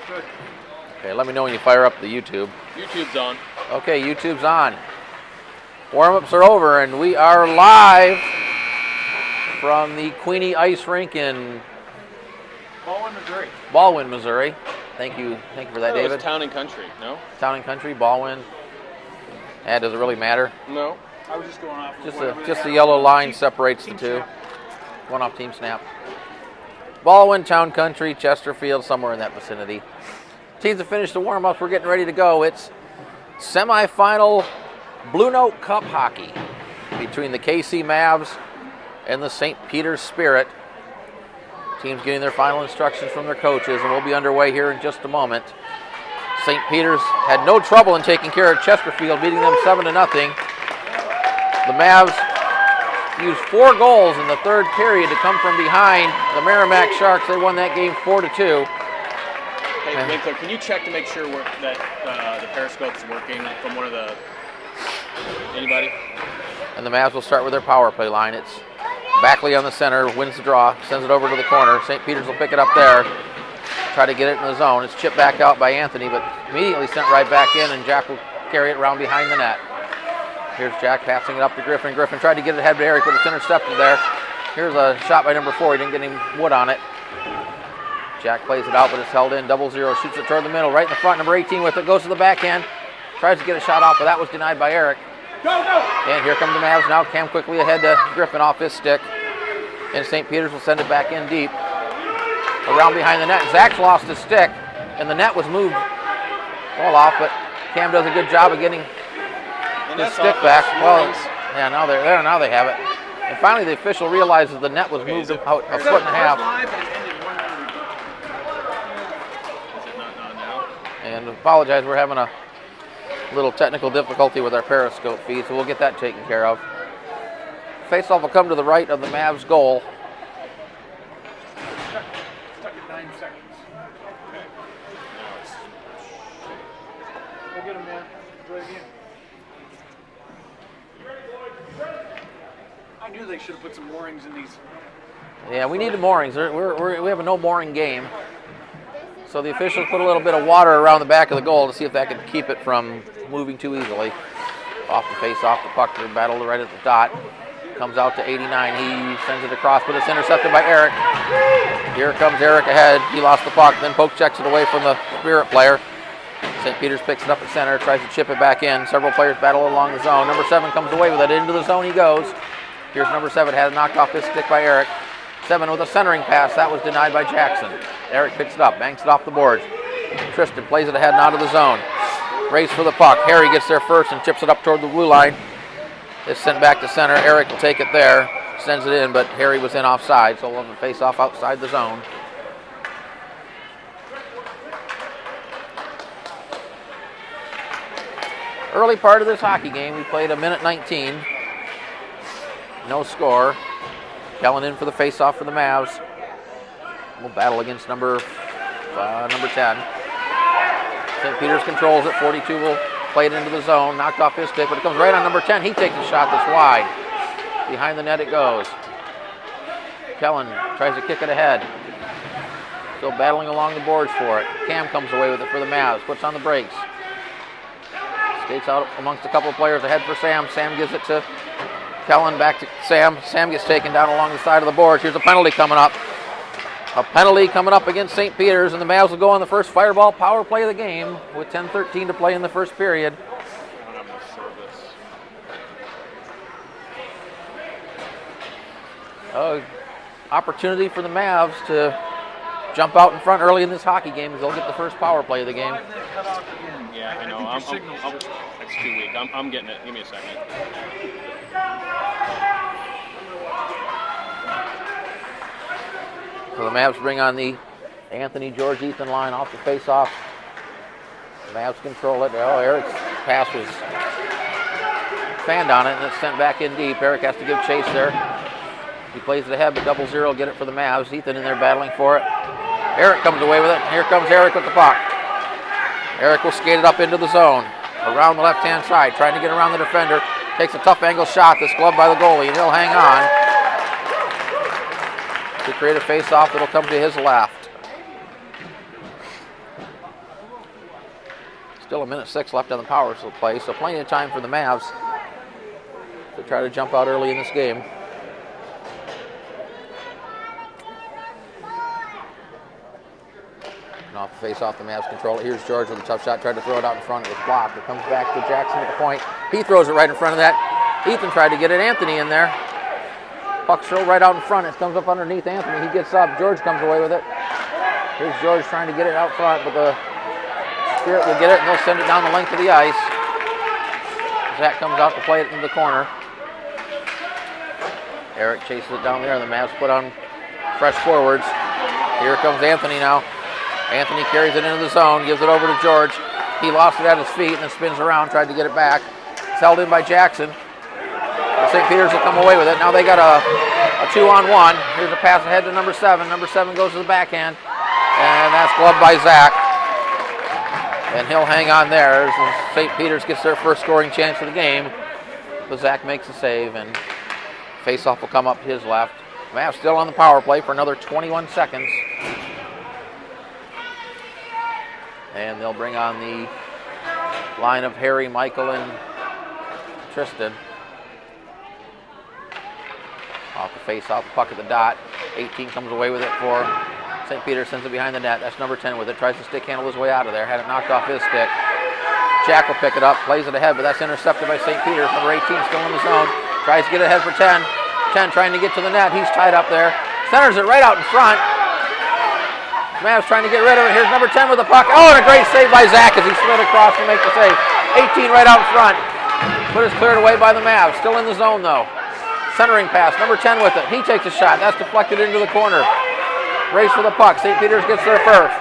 Good. Okay, let me know when you fire up the YouTube. YouTube's on. Okay, YouTube's on. Warm-ups are over, and we are live from the Queenie Ice Rink in Baldwin, Missouri. Thank you for that, David. It was Town and Country, no? Town and Country, Baldwin. Does it really matter? No. I was just going off. Just the yellow line separates the two. One off team snap. Baldwin, Town Country, Chesterfield, somewhere in that vicinity. Teams have finished the warm-ups. We're getting ready to go. It's semifinal Blue Note Cup hockey between the KC Mavs and the St. Peter's Spirit. Teams getting their final instructions from their coaches, and we'll be underway here in just a moment. St. Peter's had no trouble in taking care of Chesterfield, beating them 7-0. The Mavs used 4 goals in the third period to come from behind the Merrimack Sharks. They won that game 4-2. Hey, Winkler, can you check to make sure that the periscope's working from one of the... Anybody? And the Mavs will start with their power play line. It's Backley on the center, wins the draw, sends it over to the corner. St. Peter's will pick it up there, try to get it in the zone. It's chipped back out by Anthony, but immediately sent right back in, and Jack will carry it around behind the net. Here's Jack passing it up to Griffin. Griffin tried to get it ahead to Eric, but it's intercepted there. Here's a shot by number 4. He didn't get any wood on it. Jack plays it out, but it's held in. 0-0, shoots it toward the middle, right in the front. Number 18 with it, goes to the backhand. Tries to get a shot off, but that was denied by Eric. Go! And here come the Mavs now. Cam quickly ahead to Griffin off his stick. And St. Peter's will send it back in deep. Around behind the net. Zach's lost his stick, and the net was moved all off, but Cam does a good job of getting his stick back. Well, yeah, now they're there. Now they have it. And finally, the official realizes the net was moved out a foot and a half. And apologize, we're having a little technical difficulty with our periscope feed, so we'll get that taken care of. Faceoff will come to the right of the Mavs goal. Stuck at 9 seconds. Okay. Go get him, man. Enjoy the game. I knew they should have put some moorings in these. Yeah, we need the moorings. We have a no mooring game. So the officials put a little bit of water around the back of the goal to see if that could keep it from moving too easily. Off the face, off the puck, they battle right at the dot. Comes out to 89. He sends it across, but it's intercepted by Eric. Here comes Eric ahead. He lost the puck, then poke checks it away from the Spirit player. St. Peter's picks it up at center, tries to chip it back in. Several players battle along the zone. Number 7 comes away with it. Into the zone he goes. Here's number 7, had it knocked off his stick by Eric. 7 with a centering pass. That was denied by Jackson. Eric picks it up, banks it off the boards. Tristan plays it ahead and out of the zone. Race for the puck. Harry gets there first and chips it up toward the blue line. It's sent back to center. Eric will take it there, sends it in, but Harry was in offside, so we'll have a face-off outside the zone. Early part of this hockey game, we played 1:19. No score. Kellen in for the face-off for the Mavs. We'll battle against number 10. St. Peter's controls it. 42 will play it into the zone. Knocked off his stick, but it comes right on number 10. He takes a shot that's wide. Behind the net it goes. Kellen tries to kick it ahead. Still battling along the boards for it. Cam comes away with it for the Mavs. Puts on the brakes. Skates out amongst a couple of players ahead for Sam. Sam gives it to Kellen, back to Sam. Sam gets taken down along the side of the boards. Here's a penalty coming up. A penalty coming up against St. Peter's, and the Mavs will go on the first Fireball power play of the game with 10:13 to play in the first period. Opportunity for the Mavs to jump out in front early in this hockey game as they'll get the first power play of the game. Yeah, I know. It's too weak. I'm getting it. Give me a second. So the Mavs bring on the Anthony, George, Ethan line off the face-off. The Mavs control it. Oh, Eric's pass was fanned on it, and it's sent back in deep. Eric has to give chase there. He plays it ahead, but 0-0 get it for the Mavs. Ethan in there battling for it. Eric comes away with it. Here comes Eric with the puck. Eric will skate it up into the zone. Around the left-hand side, trying to get around the defender. Takes a tough angle shot that's gloved by the goalie, and he'll hang on to create a face-off that'll come to his left. Still 1:06 left on the power play, so plenty of time for the Mavs to try to jump out early in this game. And off the face off, the Mavs control it. Here's George with a tough shot, tried to throw it out in front. It was blocked. It comes back to Jackson at the point. He throws it right in front of that. Ethan tried to get it. Anthony in there. Puck's thrown right out in front. It comes up underneath Anthony. He gets up. George comes away with it. Here's George trying to get it out front, but the Spirit will get it, and they'll send it down the length of the ice. Zach comes out to play it into the corner. Eric chases it down there, and the Mavs put on fresh forwards. Here comes Anthony now. Anthony carries it into the zone, gives it over to George. He lost it at his feet and then spins around, tried to get it back. It's held in by Jackson. St. Peter's will come away with it. Now they got a 2-on-1. Here's a pass ahead to number 7. Number 7 goes to the backhand, and that's gloved by Zach. And he'll hang on there as St. Peter's gets their first scoring chance for the game. But Zach makes a save, and faceoff will come up to his left. Mavs still on the power play for another 21 seconds. And they'll bring on the line of Harry, Michael, and Tristan. Off the face-off, puck at the dot. 18 comes away with it for St. Peter, sends it behind the net. That's number 10 with it. Tries to stick handle his way out of there. Had it knocked off his stick. Jack will pick it up, plays it ahead, but that's intercepted by St. Peter's. Number 18 still in the zone. Tries to get it ahead for 10. 10 trying to get to the net. He's tied up there. Centers it right out in front. Mavs trying to get rid of it. Here's number 10 with the puck. Oh, and a great save by Zach as he slid across to make the save. 18 right out in front. But it's cleared away by the Mavs. Still in the zone, though. Centering pass. Number 10 with it. He takes a shot. That's deflected into the corner. Race for the puck. St. Peter's gets there first.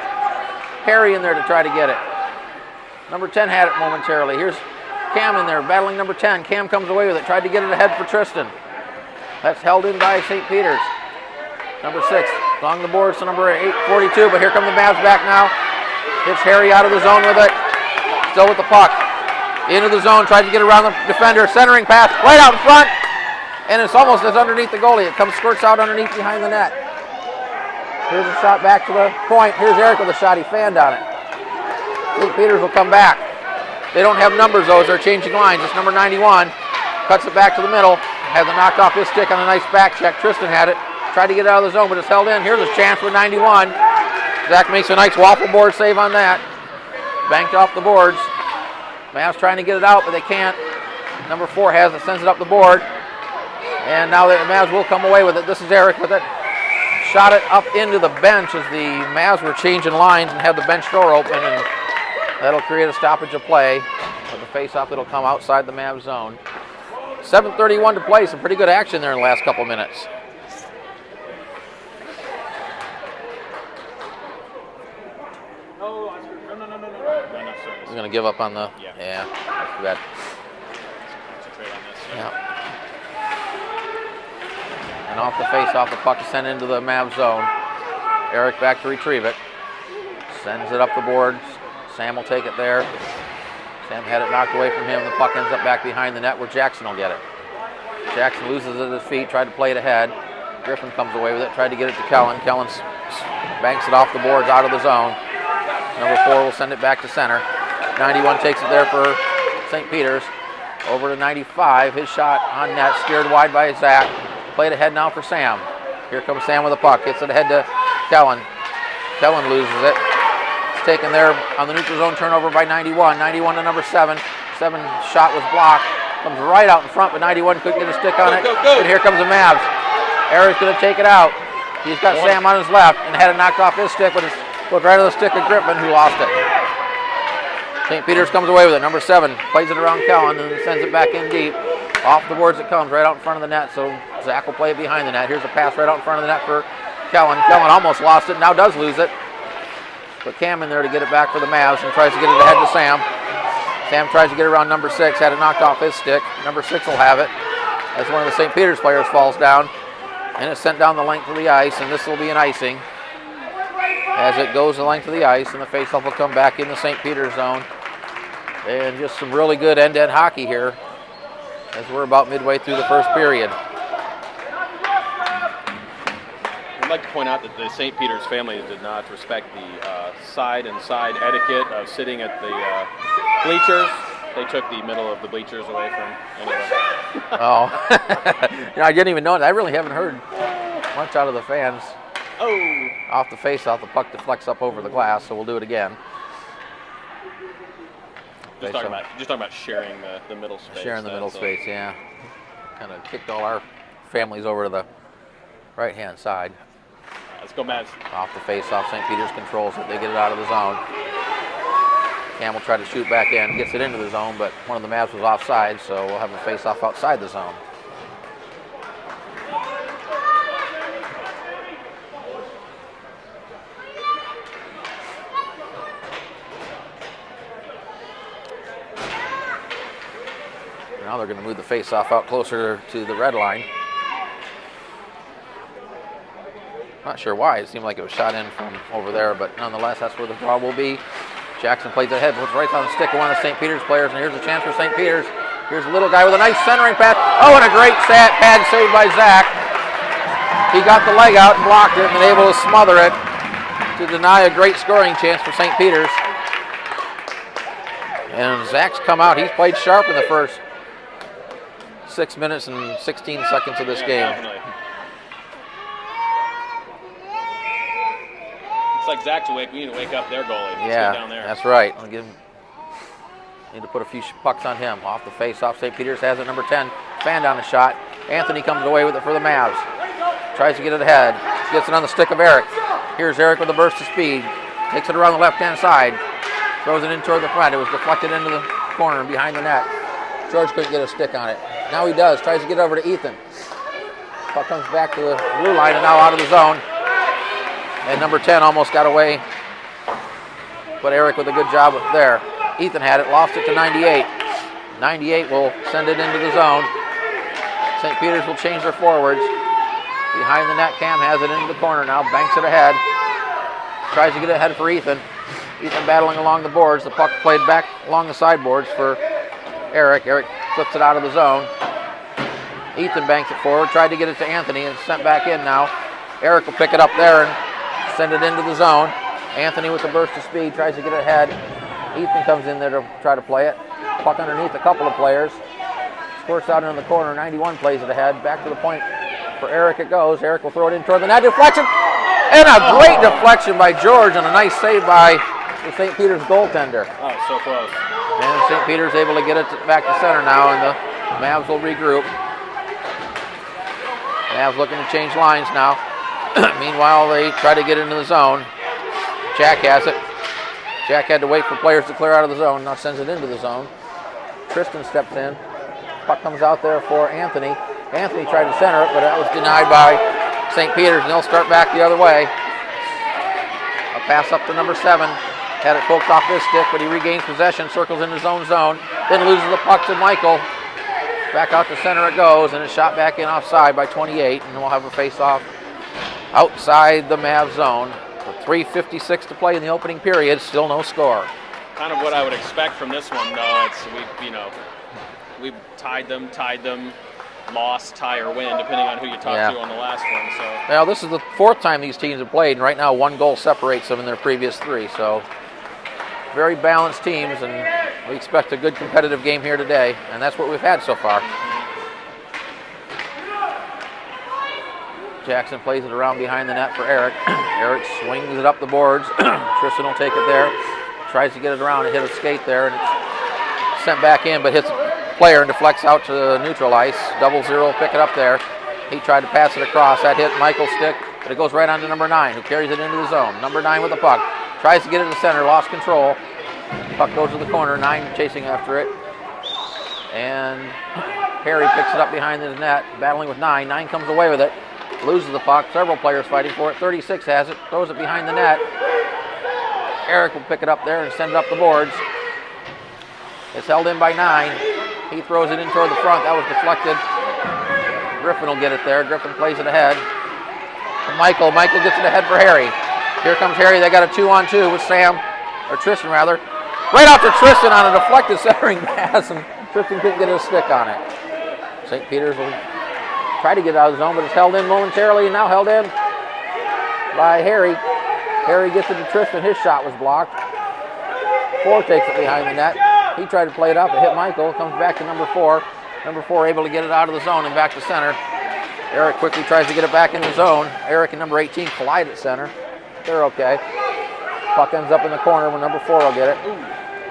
Harry in there to try to get it. Number 10 had it momentarily. Here's Cam in there battling number 10. Cam comes away with it. Tried to get it ahead for Tristan. That's held in by St. Peter's. Number 6 along the boards to number 842, but here come the Mavs back now. Hits Harry out of the zone with it. Still with the puck. Into the zone, tried to get around the defender. Centering pass right out in front. And it's almost as underneath the goalie. It squirts out underneath behind the net. Here's a shot back to the point. Here's Eric with a shot. He fanned on it. St. Peter's will come back. They don't have numbers, though, as they're changing lines. It's number 91. Cuts it back to the middle. Has it knocked off his stick on a nice back check. Tristan had it. Tried to get it out of the zone, but it's held in. Here's a chance for 91. Zach makes a nice waffle board save on that. Banked off the boards. Mavs trying to get it out, but they can't. Number 4 has it, sends it up the board. And now the Mavs will come away with it. This is Eric with it. Shot it up into the bench as the Mavs were changing lines and had the bench door open, and that'll create a stoppage of play. With the face-off, it'll come outside the Mavs zone. 7:31 to play. Some pretty good action there in the last couple minutes. No, sir. He's going to give up on the... Yeah, that's too bad. Concentrate on this. Yeah. And off the face-off, the puck is sent into the Mavs zone. Eric back to retrieve it. Sends it up the boards. Sam will take it there. Sam had it knocked away from him. The puck ends up back behind the net where Jackson will get it. Jackson loses it at his feet, tried to play it ahead. Griffin comes away with it, tried to get it to Kellen. Kellen banks it off the boards out of the zone. Number 4 will send it back to center. 91 takes it there for St. Peter's. Over to 95. His shot on net, steered wide by Zach. Played ahead now for Sam. Here comes Sam with the puck. Hits it ahead to Kellen. Kellen loses it. It's taken there on the neutral zone turnover by 91. 91 to number 7. 7 shot was blocked. Comes right out in front, but 91 couldn't get a stick on it. And here comes the Mavs. Eric's going to take it out. He's got Sam on his left and had it knocked off his stick, but it's goes right on the stick of Griffin, who lost it. St. Peter's comes away with it. Number 7 plays it around Kellen and sends it back in deep. Off the boards it comes, right out in front of the net, so Zach will play it behind the net. Here's a pass right out in front of the net for Kellen. Kellen almost lost it, now does lose it. But Cam in there to get it back for the Mavs and tries to get it ahead to Sam. Sam tries to get around number 6, had it knocked off his stick. Number 6 will have it as one of the St. Peter's players falls down. And it's sent down the length of the ice, and this will be an icing. As it goes the length of the ice, and the faceoff will come back in the St. Peter's zone. And just some really good end-to-end hockey here as we're about midway through the first period. I'd like to point out that the St. Peter's family did not respect the side etiquette of sitting at the Bleachers. They took the middle of the bleachers away from anybody. Oh, I didn't even know it. I really haven't heard much out of the fans. Oh. Off the face-off, the puck deflects up over the glass, so we'll do it again. Just talking about sharing the middle space. Sharing the middle space, yeah. Kind of kicked all our families over to the right-hand side. Let's go, Mavs. Off the face-off, St. Peter's controls it. They get it out of the zone. Cam will try to shoot back in, gets it into the zone, but one of the Mavs was offside, so we'll have a face-off outside the zone. Now they're going to move the face-off out closer to the red line. Not sure why. It seemed like it was shot in from over there, but nonetheless, that's where the draw will be. Jackson plays ahead, puts right on the stick of one of the St. Peter's players, and here's a chance for St. Peter's. Here's a little guy with a nice centering pass. Oh, and a great pad save by Zach. He got the leg out and blocked it and been able to smother it to deny a great scoring chance for St. Peter's. And Zach's come out. He's played sharp in the first 6 minutes and 16 seconds of this game. Definitely. It's like Zach's awake. We need to wake up their goalie. Let's get down there. That's right. Need to put a few pucks on him. Off the face-off, St. Peter's has it, number 10. Fan down the shot. Anthony comes away with it for the Mavs. Tries to get it ahead. Gets it on the stick of Eric. Here's Eric with a burst of speed. Takes it around the left-hand side. Throws it in toward the front. It was deflected into the corner and behind the net. George couldn't get a stick on it. Now he does. Tries to get over to Ethan. Puck comes back to the blue line and now out of the zone. And number 10 almost got away. But Eric with a good job there. Ethan had it, lost it to 98. 98 will send it into the zone. St. Peter's will change their forwards. Behind the net, Cam has it into the corner now, banks it ahead. Tries to get it ahead for Ethan. Ethan battling along the boards. The puck played back along the sideboards for Eric. Eric flips it out of the zone. Ethan banks it forward, tried to get it to Anthony and sent back in now. Eric will pick it up there and send it into the zone. Anthony with a burst of speed tries to get it ahead. Ethan comes in there to try to play it. Puck underneath a couple of players. Squirts out into the corner. 91 plays it ahead. Back to the point for Eric it goes. Eric will throw it in toward the net. Deflection! And a great deflection by George and a nice save by the St. Peter's goaltender. Oh, so close. And St. Peter's able to get it back to center now, and the Mavs will regroup. Mavs looking to change lines now. Meanwhile, they try to get into the zone. Jack has it. Jack had to wait for players to clear out of the zone. Now sends it into the zone. Tristan steps in. Puck comes out there for Anthony. Anthony tried to center it, but that was denied by St. Peter's, and they'll start back the other way. A pass up to number 7. Had it poked off his stick, but he regains possession, circles into his own zone, then loses the puck to Michael. Back out to center it goes, and it's shot back in offside by 28, and we'll have a face-off outside the Mavs zone. With 3:56 to play in the opening period, still no score. Kind of what I would expect from this one, though. We tied them, lost, tie, or win, depending on who you talk to on the last one. So. Well, this is the 4th time these teams have played, and right now 1 goal separates them in their previous 3. So very balanced teams, and we expect a good competitive game here today, and that's what we've had so far. Jackson plays it around behind the net for Eric. Eric swings it up the boards. Tristan will take it there. Tries to get it around and hit a skate there, and it's sent back in, but hits a player and deflects out to neutral ice. 0-0, pick it up there. He tried to pass it across. That hit Michael's stick, but it goes right on to number 9, who carries it into the zone. Number 9 with the puck. Tries to get it to center, lost control. Puck goes to the corner, 9 chasing after it. And Harry picks it up behind the net, battling with 9. 9 comes away with it. Loses the puck, several players fighting for it. 36 has it, throws it behind the net. Eric will pick it up there and send it up the boards. It's held in by 9. He throws it in toward the front. That was deflected. Griffin will get it there. Griffin plays it ahead. Michael gets it ahead for Harry. Here comes Harry. They got a 2-on-2 with Tristan rather. Right out to Tristan on a deflected centering pass, and Tristan couldn't get his stick on it. St. Peter's will try to get out of the zone, but it's held in momentarily, and now held in by Harry. Harry gets it to Tristan. His shot was blocked. 4 takes it behind the net. He tried to play it up. It hit Michael. Comes back to number 4. Number 4 able to get it out of the zone and back to center. Eric quickly tries to get it back in the zone. Eric and number 18 collide at center. They're okay. Puck ends up in the corner when number 4 will get it.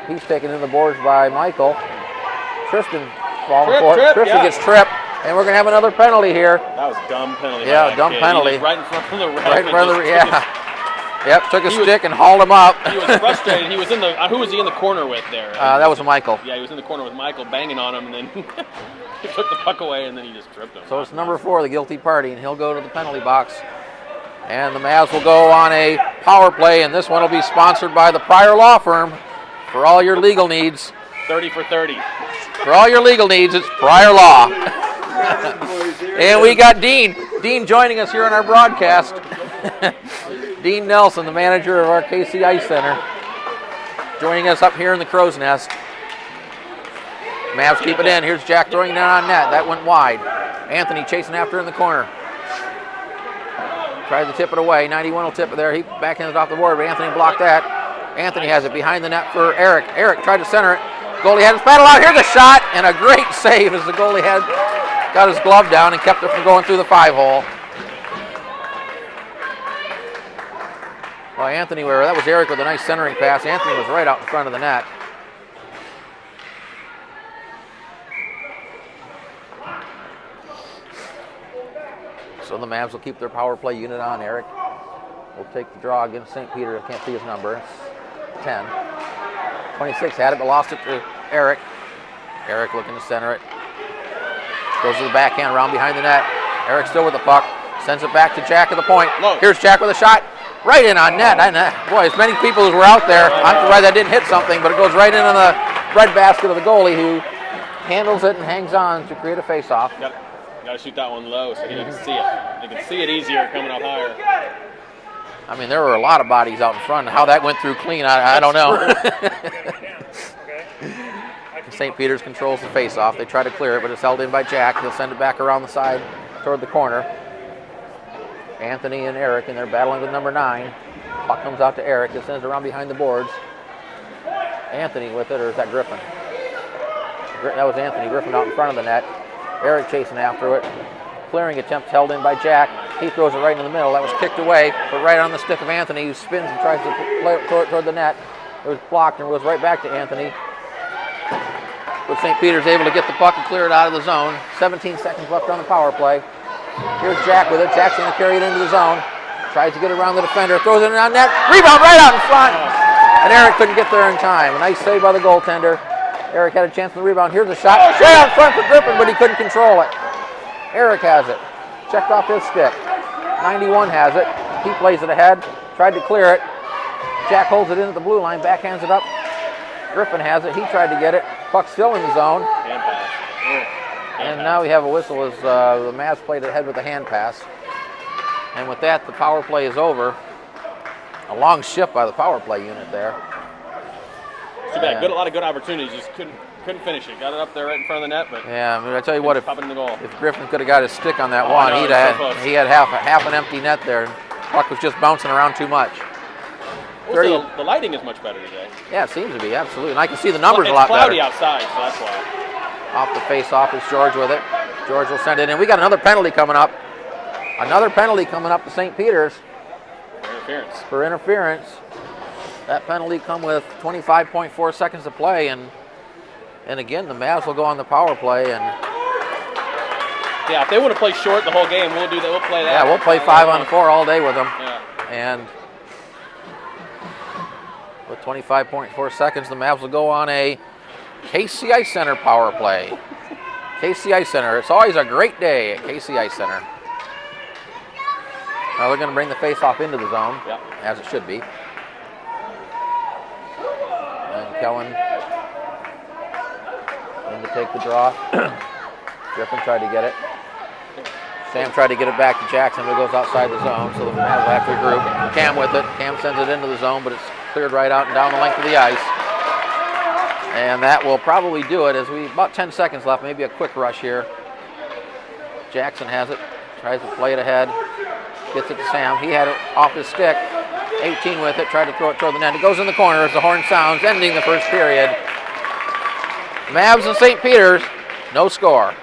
He's taken in the boards by Michael. Tristan falling for it. Tristan gets tripped, and we're going to have another penalty here. That was a dumb penalty. Yeah, dumb penalty. He was right in front of the ref. Right in front of the Yep, took a stick and hauled him up. He was frustrated. He was in the. Who was he in the corner with there? That was Michael. Yeah, he was in the corner with Michael, banging on him, and then he took the puck away, and then he just tripped him. So it's number 4, the guilty party, and he'll go to the penalty box. And the Mavs will go on a power play, and this one will be sponsored by the Pryor Law Firm for all your legal needs. 30 for 30. For all your legal needs, it's Pryor Law. And we got Dean. Dean joining us here on our broadcast. Dean Nelson, the manager of our KC Ice Center, joining us up here in the Crow's Nest. Mavs keep it in. Here's Jack throwing it on net. That went wide. Anthony chasing after in the corner. Tries to tip it away. 91 will tip it there. He backhands it off the board, but Anthony blocked that. Anthony has it behind the net for Eric. Eric tried to center it. Goalie had his paddle out. Here's a shot, and a great save as the goalie had got his glove down and kept it from going through the 5-hole. Well, Anthony, that was Eric with a nice centering pass. Anthony was right out in front of the net. So the Mavs will keep their power play unit on. Eric will take the draw against St. Peter. I can't see his number. It's 10. 26 had it, but lost it to Eric. Eric looking to center it. Goes to the backhand around behind the net. Eric still with the puck. Sends it back to Jack at the point. Here's Jack with a shot. Right in on net. Boy, as many people as were out there, I'm surprised that didn't hit something, but it goes right in on the breadbasket of the goalie, who handles it and hangs on to create a face-off. Got to shoot that one low so you can see it. You can see it easier coming up higher. I mean, there were a lot of bodies out in front. How that went through clean, I don't know. St. Peter's controls the face-off. They try to clear it, but it's held in by Jack. He'll send it back around the side toward the corner. Anthony and Eric, and they're battling with number 9. Puck comes out to Eric. He sends it around behind the boards. Anthony with it, or is that Griffin? That was Anthony. Griffin out in front of the net. Eric chasing after it. Clearing attempt held in by Jack. He throws it right in the middle. That was kicked away, but right on the stick of Anthony, who spins and tries to throw it toward the net. It was blocked and goes right back to Anthony. But St. Peter's able to get the puck and clear it out of the zone. 17 seconds left on the power play. Here's Jack with it. Jack's going to carry it into the zone. Tries to get it around the defender. Throws it on net. Rebound right out in front. And Eric couldn't get there in time. A nice save by the goaltender. Eric had a chance for the rebound. Here's a shot. Straight out in front for Griffin, but he couldn't control it. Eric has it. Checked off his stick. 91 has it. He plays it ahead. Tried to clear it. Jack holds it in at the blue line. Backhands it up. Griffin has it. He tried to get it. Puck still in the zone. And now we have a whistle as the Mavs played ahead with a hand pass. And with that, the power play is over. A long shift by the power play unit there. Too bad. A lot of good opportunities. Just couldn't finish it. Got it up there right in front of the net, but yeah, I mean, I tell you what, if Griffin could have got his stick on that he had half an empty net there. Puck was just bouncing around too much. Also, the lighting is much better today. Yeah, it seems to be, absolutely. And I can see the numbers a lot better. It's cloudy outside, so that's why. Off the face-off is George with it. George will send it in. We got another penalty coming up. Another penalty coming up to St. Peter's. For interference. That penalty come with 25.4 seconds to play, and again, the Mavs will go on the power play. And yeah, if they want to play short the whole game, we'll do that. We'll play that. Yeah, we'll play 5-on-4 all day with them. Yeah. And with 25.4 seconds, the Mavs will go on a KC Ice Center power play. KC Ice Center. It's always a great day at KC Ice Center. Now they're going to bring the face-off into the zone, as it should be. And Kellen in to take the draw. Griffin tried to get it. Sam tried to get it back to Jackson, but it goes outside the zone, so the Mavs will have to regroup. Cam with it. Cam sends it into the zone, but it's cleared right out and down the length of the ice. And that will probably do it as about 10 seconds left, maybe a quick rush here. Jackson has it, tries to play it ahead, gets it to Sam. He had it off his stick. 18 with it, tried to throw it toward the net. It goes in the corner as the horn sounds, ending the first period. Mavs and St. Peter's, no score.